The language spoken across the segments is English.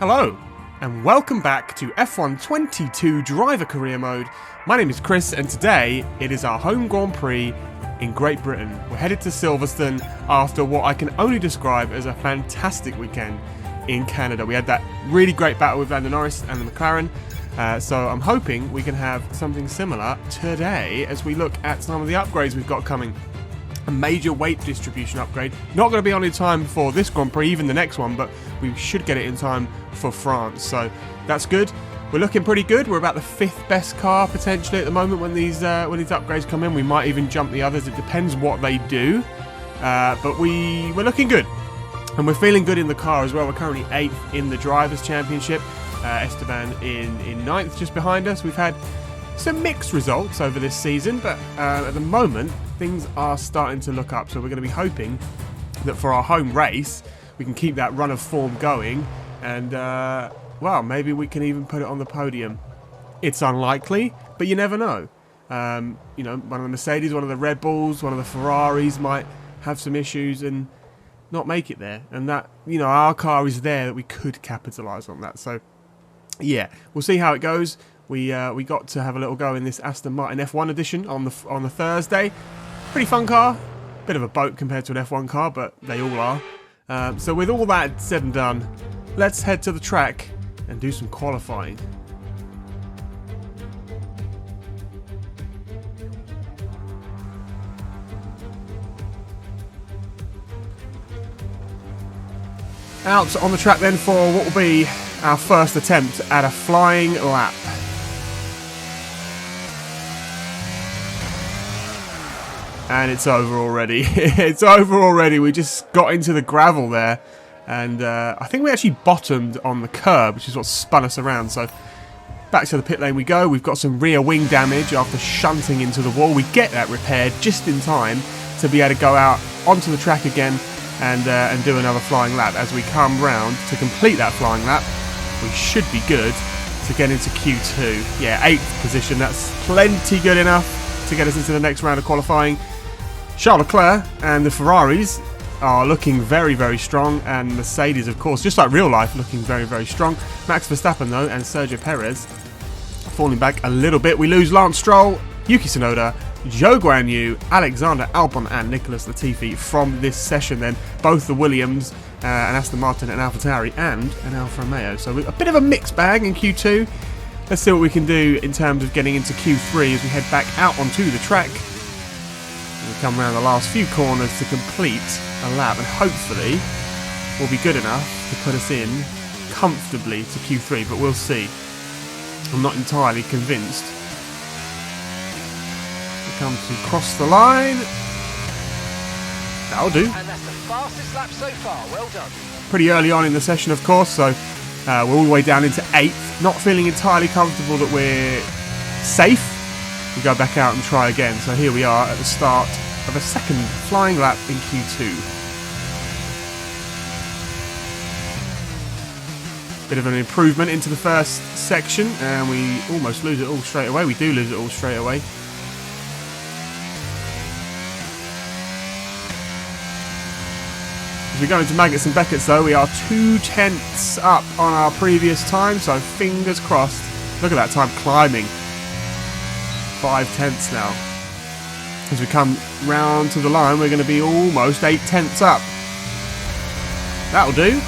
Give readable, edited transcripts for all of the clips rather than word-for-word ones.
Hello, and welcome back to F1 22 Driver Career Mode. My name is Chris, and today it is our home Grand Prix in Great Britain. We're headed to Silverstone after what I can only describe as a fantastic weekend in Canada. We had that really great battle with Lando Norris and the McLaren, so I'm hoping we can have something similar today as we look at some of the upgrades we've got coming. A major weight distribution upgrade. Not going to be on in time for this Grand Prix, even the next one, but we should get it in time for France. So that's good. We're looking pretty good. We're about the 5th best car potentially at the moment when these upgrades come in. We might even jump the others. It depends what they do. But we're looking good. And we're feeling good in the car as well. We're currently 8th in the Drivers' Championship. Esteban in 9th just behind us. We've had some mixed results over this season, but at the moment things are starting to look up, so we're going to be hoping that for our home race we can keep that run of form going, and well, maybe we can even put it on the podium. It's unlikely, but you never know. You know, one of the Mercedes, one of the Red Bulls, one of the Ferraris might have some issues and not make it there, and that, you know, our car is there that we could capitalise on that. So yeah, we'll see how it goes. We got to have a little go in this Aston Martin F1 edition on the Thursday. Pretty fun car. Bit of a boat compared to an F1 car, but they all are. So with all that said and done, let's head to the track and do some qualifying. Out on the track then for what will be our first attempt at a flying lap. And it's over already. It's over already. We just got into the gravel there. And I think we actually bottomed on the curb, which is what spun us around. So back to the pit lane we go. We've got some rear wing damage after shunting into the wall. We get that repaired just in time to be able to go out onto the track again and do another flying lap. As we come round to complete that flying lap, we should be good to get into Q2. Yeah, 8th position. That's plenty good enough to get us into the next round of qualifying. Charles Leclerc and the Ferraris are looking very, very strong, and Mercedes, of course, just like real life, looking very, very strong. Max Verstappen, though, and Sergio Perez falling back a little bit. We lose Lance Stroll, Yuki Tsunoda, Zhou Guanyu, Alexander Albon, and Nicolas Latifi from this session. Then both the Williams, an Aston Martin, an AlphaTauri, and an Alfa Romeo. So a bit of a mixed bag in Q2. Let's see what we can do in terms of getting into Q3 as we head back out onto the track. We come around the last few corners to complete a lap, and hopefully will be good enough to put us in comfortably to Q3, but we'll see. I'm not entirely convinced. We come to cross the line. That'll do. And that's the fastest lap so far. Well done. Pretty early on in the session, of course, so we're all the way down into 8th. Not feeling entirely comfortable that we're safe. We go back out and try again. So here we are at the start of a second flying lap in Q2. Bit of an improvement into the first section, and we almost lose it all straight away. We do lose it all straight away. As we go into Maggots and Beckett's, though, we are 2 tenths up on our previous time, so fingers crossed. Look at that time climbing. 5 tenths now. As we come round to the line, we're going to be almost 8 tenths up. That'll do.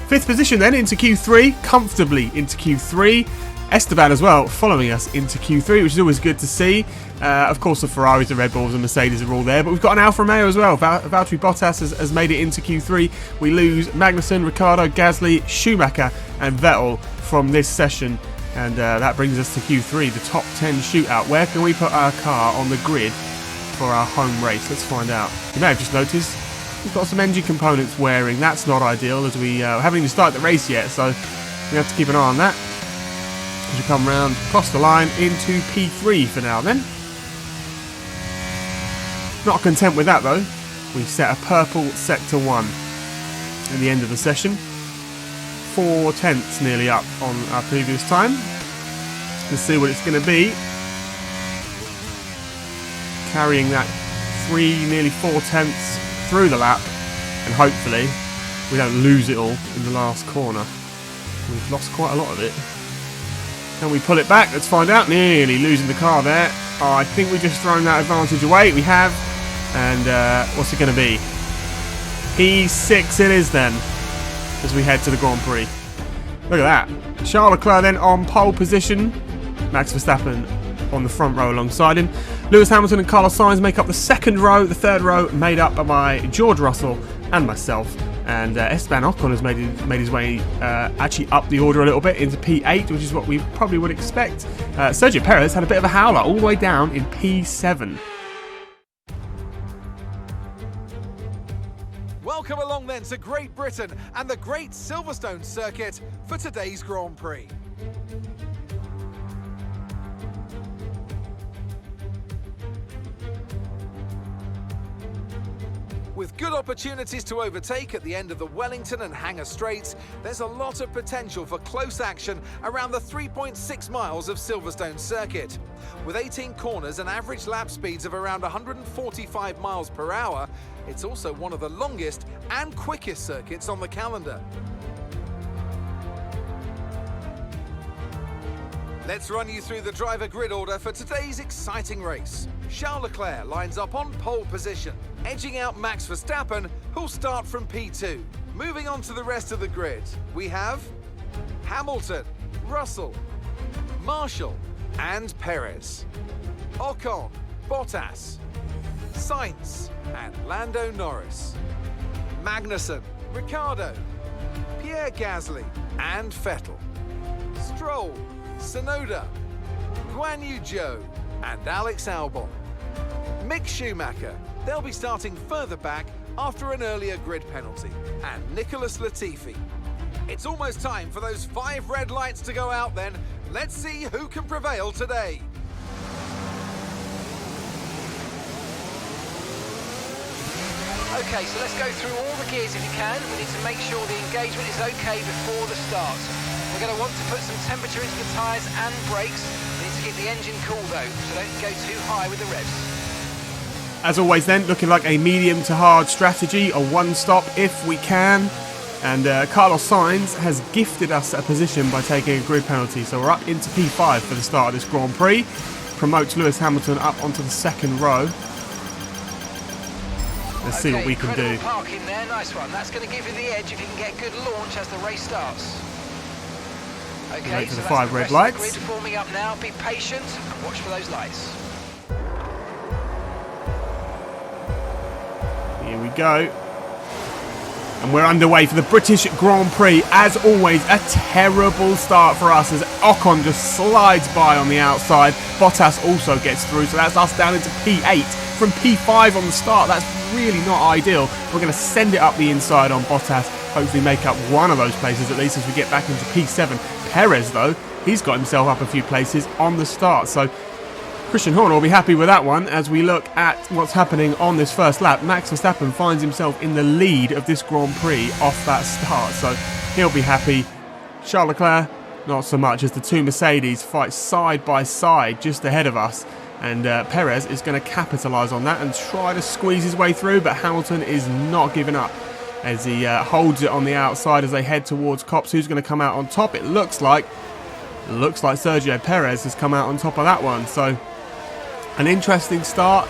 Fifth position then into Q3, comfortably into Q3. Esteban as well following us into Q3, which is always good to see. Of course, the Ferraris, the Red Bulls and Mercedes are all there, but we've got an Alfa Romeo as well. Valtteri Bottas has made it into Q3. We lose Magnussen, Ricciardo, Gasly, Schumacher and Vettel from this session, and that brings us to Q3, the top 10 shootout. Where can we put our car on the grid for our home race? Let's find out. You may have just noticed we've got some engine components wearing. That's not ideal, as we haven't even started the race yet, so we have to keep an eye on that. As we come round, cross the line into P3 for now then. Not content with that though, we set a purple sector 1 at the end of the session. 4 tenths nearly up on our previous time. Let's see what it's going to be. Carrying that nearly 4 tenths to through the lap, and hopefully we don't lose it all in the last corner. We've lost quite a lot of it. Can we pull it back? Let's find out. Nearly losing the car there. Oh, I think we've just thrown that advantage away. We have. And what's it going to be? P6 it is then, as we head to the Grand Prix. Look at that. Charles Leclerc then on pole position. Max Verstappen on the front row alongside him. Lewis Hamilton and Carlos Sainz make up the second row. The third row made up by George Russell and myself. And Esteban Ocon has made his way actually up the order a little bit into P8, which is what we probably would expect. Sergio Perez had a bit of a howler all the way down in P7. Welcome along then to Great Britain and the Great Silverstone Circuit for today's Grand Prix. With good opportunities to overtake at the end of the Wellington and Hangar Straights, there's a lot of potential for close action around the 3.6 miles of Silverstone Circuit. With 18 corners and average lap speeds of around 145 miles per hour, it's also one of the longest and quickest circuits on the calendar. Let's run you through the driver grid order for today's exciting race. Charles Leclerc lines up on pole position, edging out Max Verstappen, who'll start from P2. Moving on to the rest of the grid, we have Hamilton, Russell, Marshall and Perez, Ocon, Bottas, Sainz and Lando Norris, Magnussen, Ricciardo, Pierre Gasly and Vettel, Stroll, Tsunoda, Guan Yu Zhou and Alex Albon. Mick Schumacher, they'll be starting further back after an earlier grid penalty, and Nicolas Latifi. It's almost time for those 5 red lights to go out then. Let's see who can prevail today. Okay, so let's go through all the gears if you can. We need to make sure the engagement is okay before the start. We're going to want to put some temperature into the tyres and brakes. We need to keep the engine cool though, so don't go too high with the revs. As always then, looking like a medium to hard strategy, a one stop if we can. And Carlos Sainz has gifted us a position by taking a grid penalty. So we're up into P5 for the start of this Grand Prix. Promotes Lewis Hamilton up onto the second row. Let's see what we can do. Parking there, nice one. That's going to give you the edge if you can get good launch as the race starts. Okay, wait for so the that's 5 the red rest lights. of the grid forming up now. Be patient and watch for those lights. Here we go. And we're underway for the British Grand Prix. As always, a terrible start for us as Ocon just slides by on the outside. Bottas also gets through, so that's us down into P8 from P5 on the start. That's really not ideal. We're going to send it up the inside on Bottas, hopefully make up one of those places at least as we get back into P7. Perez, though, he's got himself up a few places on the start, so Christian Horner will be happy with that one as we look at what's happening on this first lap. Max Verstappen finds himself in the lead of this Grand Prix off that start, so he'll be happy. Charles Leclerc, not so much, as the two Mercedes fight side by side just ahead of us. And Perez is going to capitalise on that and try to squeeze his way through, but Hamilton is not giving up as he holds it on the outside as they head towards Copse. Who's going to come out on top? It looks like Sergio Perez has come out on top of that one. So an interesting start.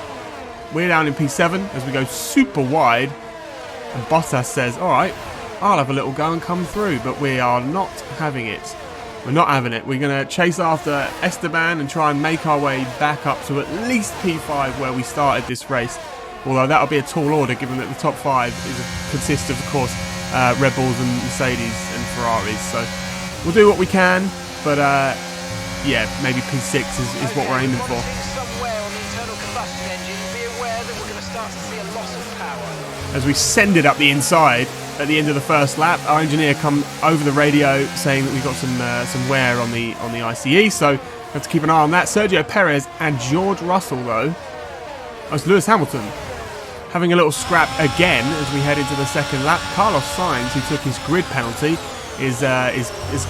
We're down in P7 as we go super wide. And Bottas says, all right, I'll have a little go and come through. But we are not having it. We're not having it. We're going to chase after Esteban and try and make our way back up to at least P5 where we started this race. Although that'll be a tall order given that the top 5 consists of course, Red Bulls and Mercedes and Ferraris. So we'll do what we can. But yeah, maybe P6 is what we're aiming for. Somewhere on the internal combustion engine, be aware that we're going to start to see a loss of power. As we send it up the inside at the end of the first lap, our engineer come over the radio saying that we've got some wear on the ICE, so we have to keep an eye on that. Sergio Perez and George Russell, though, as Lewis Hamilton having a little scrap again as we head into the second lap. Carlos Sainz, who took his grid penalty, is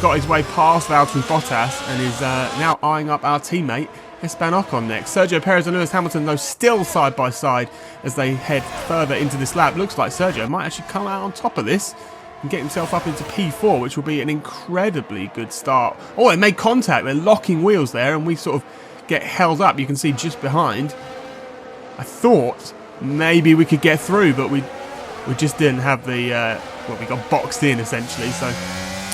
got his way past Valtteri Bottas and is now eyeing up our teammate Esteban Ocon next. Sergio Perez and Lewis Hamilton, though, still side by side as they head further into this lap. Looks like Sergio might actually come out on top of this and get himself up into P4, which will be an incredibly good start. Oh, it made contact. They're locking wheels there, and we sort of get held up. You can see just behind. I thought maybe we could get through, but we just didn't have the... well, we got boxed in, essentially, so...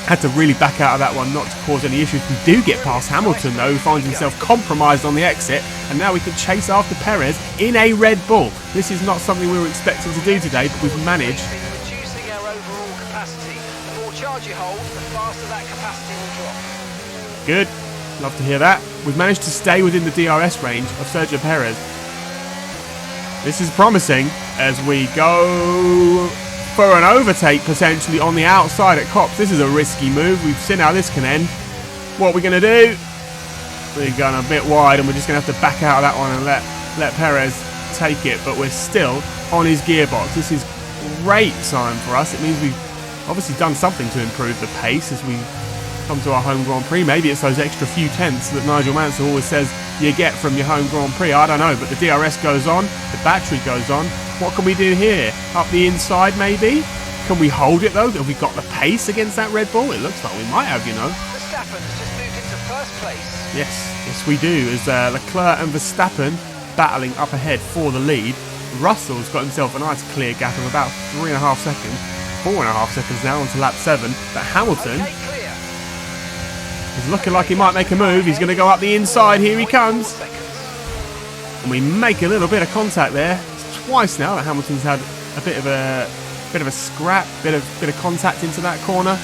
Had to really back out of that one not to cause any issues. We do get past Hamilton, though, who finds himself compromised on the exit. And now we can chase after Perez in a Red Bull. This is not something we were expecting to do today, but we've managed. Reducing our overall capacity. The more charge you hold, the faster that capacity will drop. Good. Love to hear that. We've managed to stay within the DRS range of Sergio Perez. This is promising as we go... for an overtake potentially on the outside at Copse. This is a risky move. We've seen how this can end. What are we going to do? We're going a bit wide and we're just going to have to back out of that one and let Perez take it. But we're still on his gearbox. This is great sign for us. It means we've obviously done something to improve the pace as we come to our home Grand Prix. Maybe it's those extra few tenths that Nigel Mansell always says you get from your home Grand Prix. I don't know, but the DRS goes on. The battery goes on. What can we do here? Up the inside, maybe? Can we hold it, though? Have we got the pace against that Red Bull? It looks like we might have, you know. Verstappen has just moved into first place. Yes, we do. As Leclerc and Verstappen battling up ahead for the lead. Russell's got himself a nice clear gap of about 3.5 seconds. 4.5 seconds now onto lap 7. But Hamilton is looking like he might make a move. He's going to go up the inside. Here he comes. And we make a little bit of contact there. Twice now that Hamilton's had a bit of a scrap, bit of contact into that corner.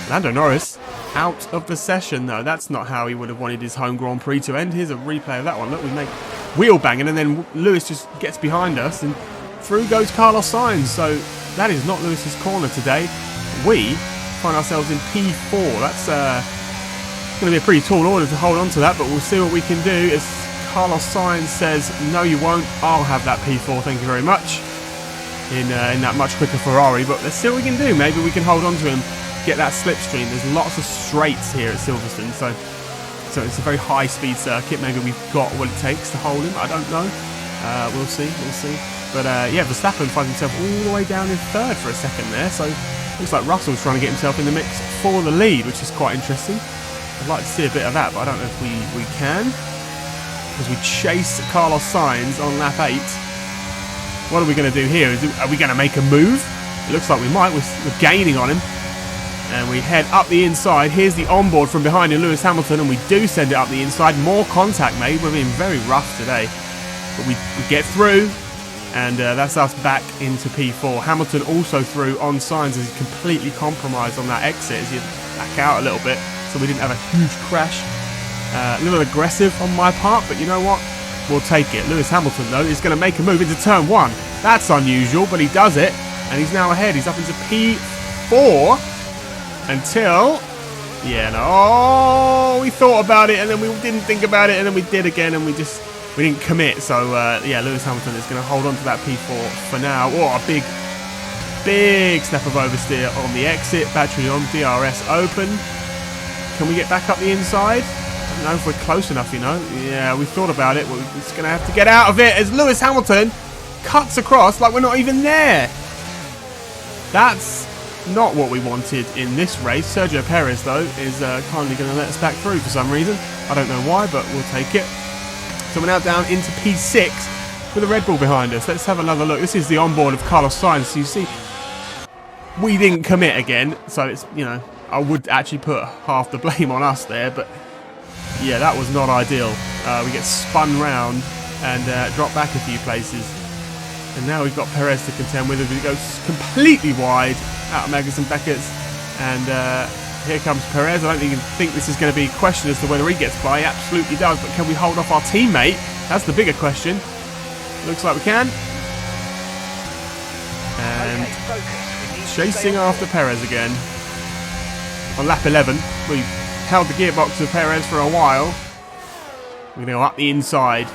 Lando Norris out of the session though. That's not how he would have wanted his home Grand Prix to end. Here's a replay of that one. Look, we make wheel banging and then Lewis just gets behind us and through goes Carlos Sainz. So that is not Lewis's corner today. We find ourselves in P4. That's going to be a pretty tall order to hold on to that, but we'll see what we can do. As Carlos Sainz says, no you won't, I'll have that P4, thank you very much, in that much quicker Ferrari, but let's see what we can do. Maybe we can hold on to him, get that slipstream. There's lots of straights here at Silverstone, so it's a very high speed circuit. Maybe we've got what it takes to hold him, I don't know. We'll see. But yeah, Verstappen finds himself all the way down in third for a second there, so looks like Russell's trying to get himself in the mix for the lead, which is quite interesting. I'd like to see a bit of that, but I don't know if we can. As we chase Carlos Sainz on lap 8. What are we going to do here? Are we going to make a move? It looks like we might. We're gaining on him. And we head up the inside. Here's the onboard from behind in Lewis Hamilton, and we do send it up the inside. More contact made. We're being very rough today. But we get through, and that's us back into P4. Hamilton also through on Sainz as he completely compromised on that exit as he back out a little bit, so we didn't have a huge crash. A little aggressive on my part, but you know what? We'll take it. Lewis Hamilton, though, is going to make a move into turn 1. That's unusual, but he does it, and he's now ahead. He's up into P4 until... yeah, no. Oh, we thought about it, and then we didn't think about it, and then we did again, and we didn't commit. So, yeah, Lewis Hamilton is going to hold on to that P4 for now. Oh, a big step of oversteer on the exit. Battery on, DRS open. Can we get back up the inside? I don't know if we're close enough, you know. Yeah, we thought about it. We're just going to have to get out of it as Lewis Hamilton cuts across like we're not even there. That's not what we wanted in this race. Sergio Perez, though, is kindly going to let us back through for some reason. I don't know why, but we'll take it. So we're now down into P6 with a Red Bull behind us. Let's have another look. This is the onboard of Carlos Sainz. So you see, we didn't commit again. So it's, you know, I would actually put half the blame on us there, but yeah, that was not ideal. We get spun round and drop back a few places. And now we've got Perez to contend with as he goes completely wide out of Magnussen Beckett's. And here comes Perez. I don't even think this is going to be a question as to whether he gets by. He absolutely does. But can we hold off our teammate? That's the bigger question. Looks like we can. And chasing after Perez again. On lap 11, we held the gearbox of Perez for a while. We're going to go up the inside.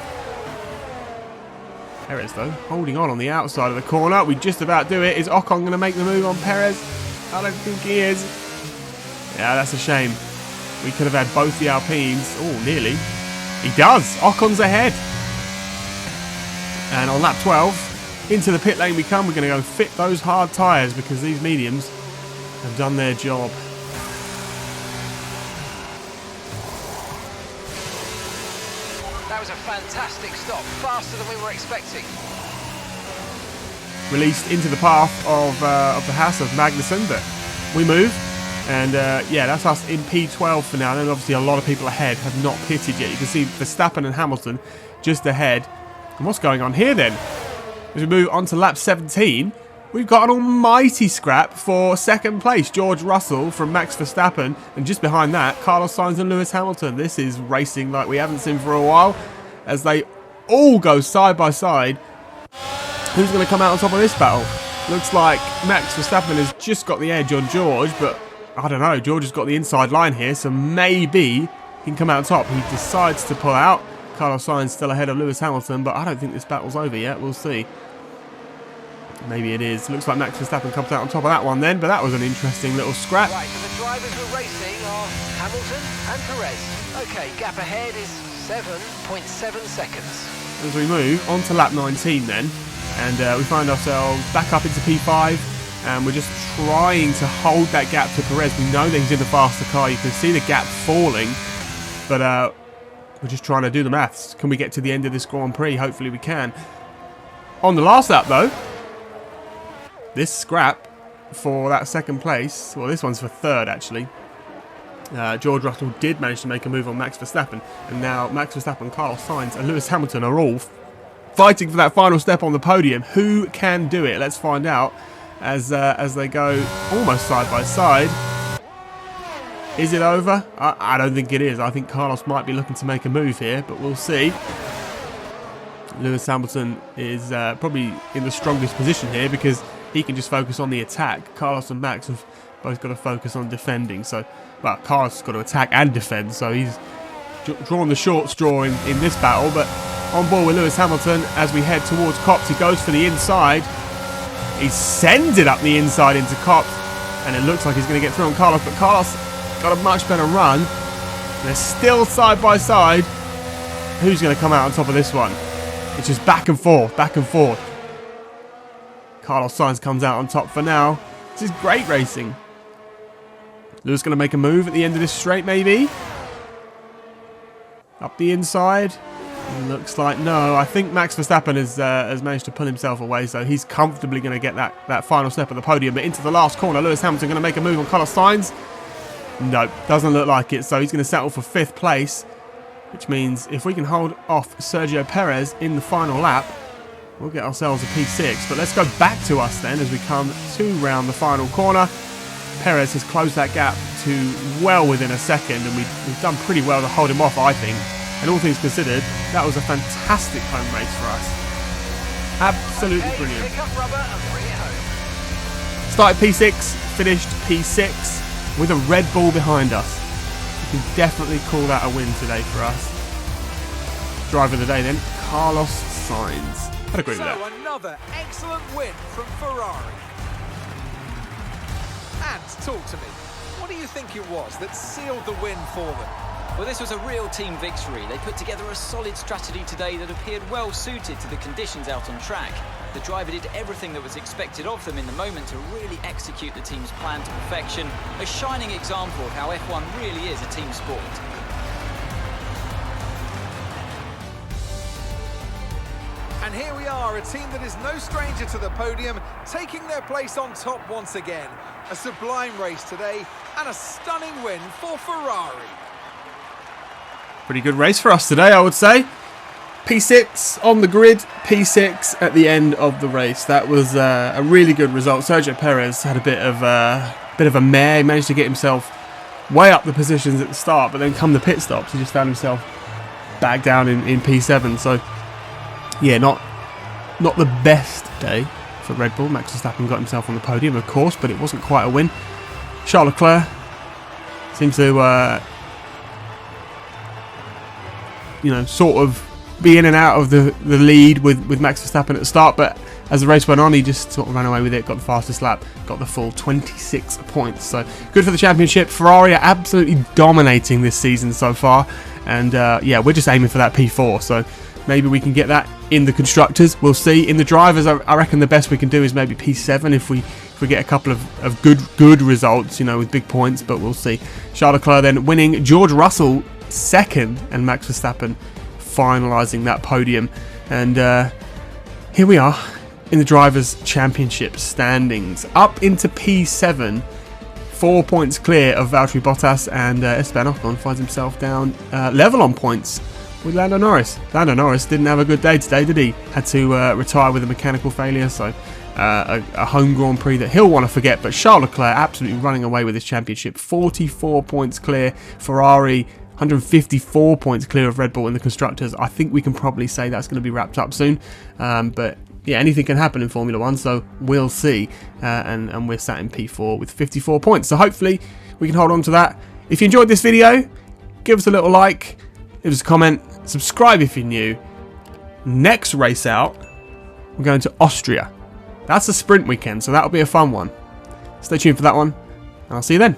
Perez, though, holding on the outside of the corner. We just about do it. Is Ocon going to make the move on Perez? I don't think he is. Yeah, that's a shame. We could have had both the Alpines. Oh, nearly. He does. Ocon's ahead. And on lap 12, into the pit lane we come. We're going to go fit those hard tyres because these mediums have done their job. That was a fantastic stop, faster than we were expecting. Released into the path of the house of Magnussen, but we move. And yeah, that's us in P12 for now. And obviously a lot of people ahead have not pitted yet. You can see Verstappen and Hamilton just ahead. And what's going on here then? As we move on to lap 17, we've got an almighty scrap for second place. George Russell from Max Verstappen. And just behind that, Carlos Sainz and Lewis Hamilton. This is racing like we haven't seen for a while, as they all go side by side. Who's going to come out on top of this battle? Looks like Max Verstappen has just got the edge on George, but I don't know. George has got the inside line here, so maybe he can come out on top. He decides to pull out. Carlos Sainz still ahead of Lewis Hamilton, but I don't think this battle's over yet. We'll see. Maybe it is. Looks like Max Verstappen comes out on top of that one then, but that was an interesting little scrap. Right, so the drivers we're racing are Hamilton and Perez. Okay, gap ahead is 7.7 seconds. As we move on to lap 19 then, and we find ourselves back up into P5, and we're just trying to hold that gap to Perez. We know that he's in the faster car. You can see the gap falling, but we're just trying to do the maths. Can we get to the end of this Grand Prix? Hopefully we can. On the last lap though, this scrap for that second place, well, this one's for third actually. George Russell did manage to make a move on Max Verstappen, and now Max Verstappen, Carlos Sainz and Lewis Hamilton are all fighting for that final step on the podium. Who can do it? Let's find out as they go almost side by side. Is it over? I don't think it is. I think Carlos might be looking to make a move here, but we'll see. Lewis Hamilton is probably in the strongest position here because he can just focus on the attack. Carlos and Max have both got to focus on defending. So, well, Carlos has got to attack and defend, so he's drawn the short straw in this battle. But on board with Lewis Hamilton as we head towards Copse. He goes for the inside. He sends it up the inside into Copse, and it looks like he's going to get through on Carlos, but Carlos got a much better run. They're still side by side. Who's going to come out on top of this one? It's just back and forth, back and forth. Carlos Sainz comes out on top for now. This is great racing. Lewis going to make a move at the end of this straight, maybe? Up the inside. Looks like no. I think Max Verstappen has managed to pull himself away, so he's comfortably going to get that final step of the podium. But into the last corner, Lewis Hamilton going to make a move on Carlos Sainz. No, doesn't look like it, so he's going to settle for 5th place, which means if we can hold off Sergio Perez in the final lap, we'll get ourselves a P6. But let's go back to us then as we come to round the final corner. Perez has closed that gap to well within a second, and we've done pretty well to hold him off, I think. And all things considered, that was a fantastic home race for us. Absolutely brilliant. Pick up rubber and bring it home. Started P6, finished P6 with a Red Bull behind us. You can definitely call that a win today for us. Driver of the day then, Carlos Sainz. I'd agree with that. So another excellent win from Ferrari. And talk to me, what do you think it was that sealed the win for them? Well, this was a real team victory. They put together a solid strategy today that appeared well suited to the conditions out on track. The driver did everything that was expected of them in the moment to really execute the team's plan to perfection. A shining example of how F1 really is a team sport. And here we are, a team that is no stranger to the podium, taking their place on top once again. A sublime race today, and a stunning win for Ferrari. Pretty good race for us today, I would say. P6 on the grid, P6 at the end of the race. That was a really good result. Sergio Perez had a bit of a mare. He managed to get himself way up the positions at the start, but then come the pit stops, he just found himself back down in P7. So, yeah, not the best day for Red Bull. Max Verstappen got himself on the podium, of course, but it wasn't quite a win. Charles Leclerc seems to sort of be in and out of the lead with Max Verstappen at the start, but as the race went on, he just sort of ran away with it, got the fastest lap, got the full 26 points. So good for the championship. Ferrari are absolutely dominating this season so far, And yeah, we're just aiming for that P4. So maybe we can get that in the constructors. We'll see. In the drivers, I reckon the best we can do is maybe P7 if we get a couple of good results, you know, with big points. But we'll see. Charles Leclerc then winning, George Russell second, and Max Verstappen finalising that podium. And here we are in the Drivers' Championship standings, up into P7, 4 points clear of Valtteri Bottas, and Esteban Ocon finds himself down level on points with Lando Norris. Lando Norris didn't have a good day today, did he? Had to retire with a mechanical failure, so a home Grand Prix that he'll want to forget. But Charles Leclerc absolutely running away with this championship, 44 points clear. Ferrari 154 points clear of Red Bull in the constructors. I think we can probably say that's going to be wrapped up soon, but yeah, anything can happen in Formula 1, so we'll see. And we're sat in P4 with 54 points, so hopefully we can hold on to that. If you enjoyed this video, give us a little like, leave us a comment, subscribe if you're new. Next race out, we're going to Austria. That's a sprint weekend, so that'll be a fun one. Stay tuned for that one, and I'll see you then.